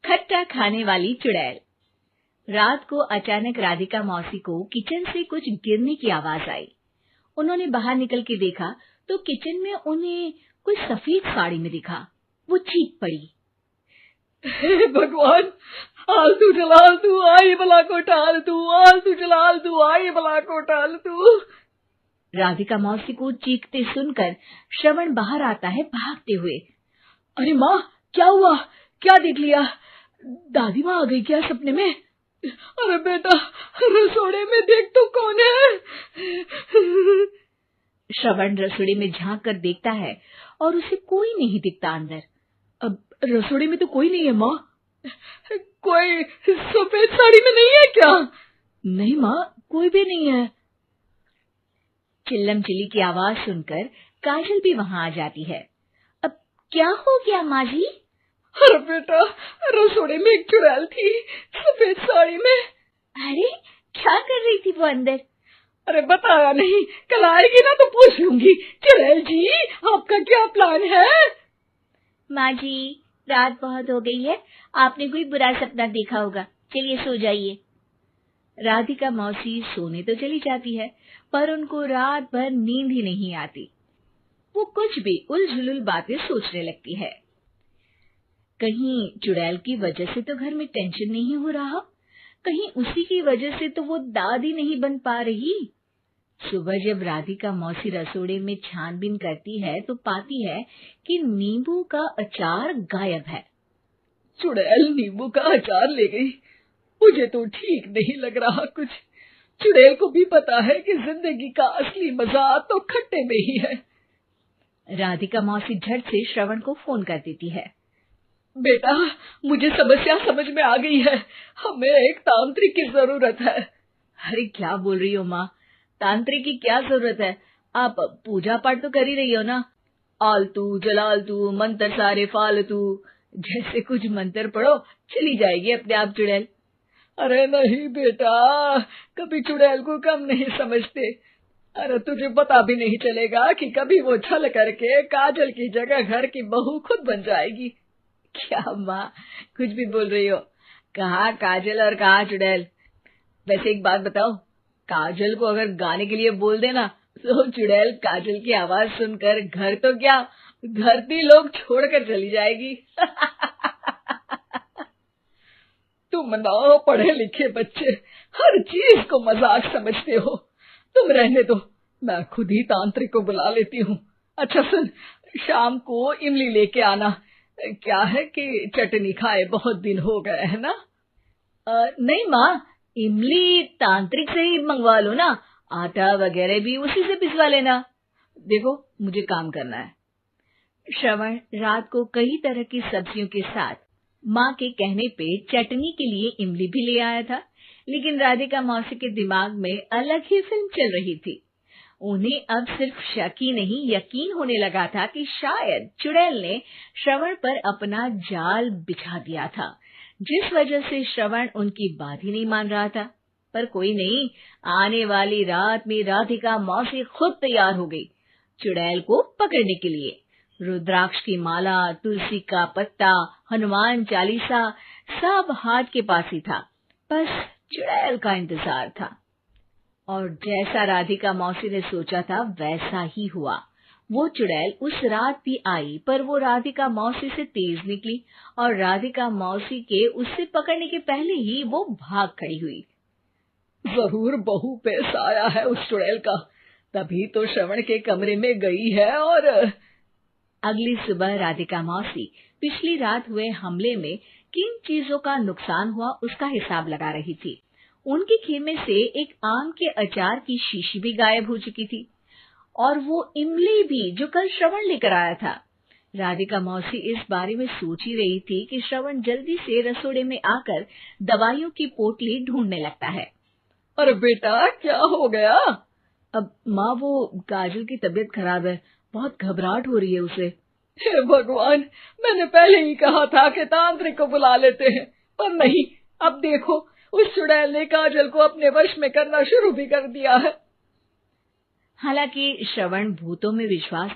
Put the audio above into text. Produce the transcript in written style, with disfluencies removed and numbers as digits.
खट्टा खाने वाली चुड़ैल। रात को अचानक राधिका मौसी को किचन से कुछ गिरने की आवाज आई। उन्होंने बाहर निकल के देखा तो किचन में उन्हें कोई सफेद साड़ी में दिखा। वो चीख पड़ी, हे भगवान, आलतू जलालतू आई भला को टालतू, आलतू जलालतू आई भला को टालतू। राधिका मौसी को चीखते सुनकर श्रवण बाहर आता है भागते हुए। अरे माँ, क्या हुआ? क्या देख लिया? दादी माँ आ गई क्या सपने में? अरे बेटा, रसोड़े में देख तो कौन है? श्रवण रसोड़े में झांक कर देखता है और उसे कोई नहीं दिखता अंदर। अब रसोड़े में तो कोई नहीं है माँ। कोई सफेद साड़ी में नहीं है क्या? नहीं माँ, कोई भी नहीं है। चिल्लम चिल्ली की आवाज सुनकर काजल भी वहां आ जाती है। अब क्या हो गया माँ जी? अरे बेटा, रसोड़े में एक चुड़ैल थी सफेद साड़ी में। अरे क्या कर रही थी वो अंदर? अरे बताया नहीं, कल आएगी ना तो पूछ लूंगी। चुड़ैल जी, आपका क्या प्लान है? माँ जी, रात बहुत हो गई है, आपने कोई बुरा सपना देखा होगा, चलिए सो जाइए। राधिका मौसी सोने तो चली जाती है, पर उनको रात भर नींद ही नहीं आती। वो कुछ भी उलझुल बातें सोचने लगती है। कहीं चुड़ैल की वजह से तो घर में टेंशन नहीं हो रहा, कहीं उसी की वजह से तो वो दादी नहीं बन पा रही। सुबह जब राधिका मौसी रसोड़े में छानबीन करती है तो पाती है कि नींबू का अचार गायब है। चुड़ैल नींबू का अचार ले गई, मुझे तो ठीक नहीं लग रहा कुछ। चुड़ैल को भी पता है कि जिंदगी का असली मजा तो खट्टे में ही है। राधिका मौसी झट से श्रवण को फोन कर देती है। बेटा, मुझे समस्या समझ में आ गई है, हमें एक तांत्रिक की जरूरत है। अरे क्या बोल रही हो माँ, तांत्रिक की क्या जरूरत है? आप पूजा पाठ तो कर ही रही हो ना। आलतू जलालतू मंत्र सारे फालतू, जैसे कुछ मंत्र पढ़ो, चली जाएगी अपने आप चुड़ैल। अरे नहीं बेटा, कभी चुड़ैल को कम नहीं समझते। अरे तुझे पता भी नहीं चलेगा कि कभी वो छल करके काजल की जगह घर की बहू खुद बन जाएगी। क्या माँ, कुछ भी बोल रही हो? कहाँ काजल और कहाँ चुड़ैल? वैसे एक बात बताओ, काजल को अगर गाने के लिए बोल देना तो चुड़ैल काजल की आवाज सुनकर घर तो क्या, धरती लोग छोड़कर चली जाएगी। तुम ना पढ़े लिखे बच्चे हर चीज को मजाक समझते हो। तुम रहने दो, मैं खुद ही तांत्रिक को बुला लेती हूँ। अच्छा सुन, शाम को इमली लेके आना। क्या है कि चटनी खाए बहुत दिन हो गए है ना? नहीं माँ, इमली तांत्रिक से ही मंगवा लो ना, आटा वगैरह भी उसी से पिसवा लेना। देखो मुझे काम करना है। श्रवण रात को कई तरह की सब्जियों के साथ माँ के कहने पे चटनी के लिए इमली भी ले आया था, लेकिन राधिका मौसी के दिमाग में अलग ही फिल्म चल रही थी। उन्हें अब सिर्फ शक ही नहीं यकीन होने लगा था कि शायद चुड़ैल ने श्रवण पर अपना जाल बिछा दिया था, जिस वजह से श्रवण उनकी बात ही नहीं मान रहा था। पर कोई नहीं, आने वाली रात में राधिका मौसी खुद तैयार हो गई चुड़ैल को पकड़ने के लिए। रुद्राक्ष की माला, तुलसी का पत्ता, हनुमान चालीसा सब हाथ के पास ही था, बस चुड़ैल का इंतजार था। और जैसा राधिका मौसी ने सोचा था वैसा ही हुआ। वो चुड़ैल उस रात भी आई, पर वो राधिका मौसी से तेज निकली और राधिका मौसी के उससे पकड़ने के पहले ही वो भाग खड़ी हुई। जरूर बहू पे साया है उस चुड़ैल का, तभी तो श्रवण के कमरे में गई है। और अगली सुबह राधिका मौसी पिछली रात हुए हमले में किन चीजों का नुकसान हुआ उसका हिसाब लगा रही थी। उनके खेमे से एक आम के अचार की शीशी भी गायब हो चुकी थी और वो इमली भी जो कल श्रवण लेकर आया था। राधिका मौसी इस बारे में सोच ही रही थी कि श्रवण जल्दी से रसोड़े में आकर दवाइयों की पोटली ढूंढने लगता है। अरे बेटा, क्या हो गया? अब माँ, वो काजल की तबीयत खराब है, बहुत घबराहट हो रही है उसे। हे भगवान, मैंने पहले ही कहा था कि तांत्रिक को बुला लेते हैं, पर नहीं। अब देखो, उस चुड़ैल ने काजल को अपने वश में करना शुरू भी कर दिया है। हालांकि श्रवण भूतों में विश्वास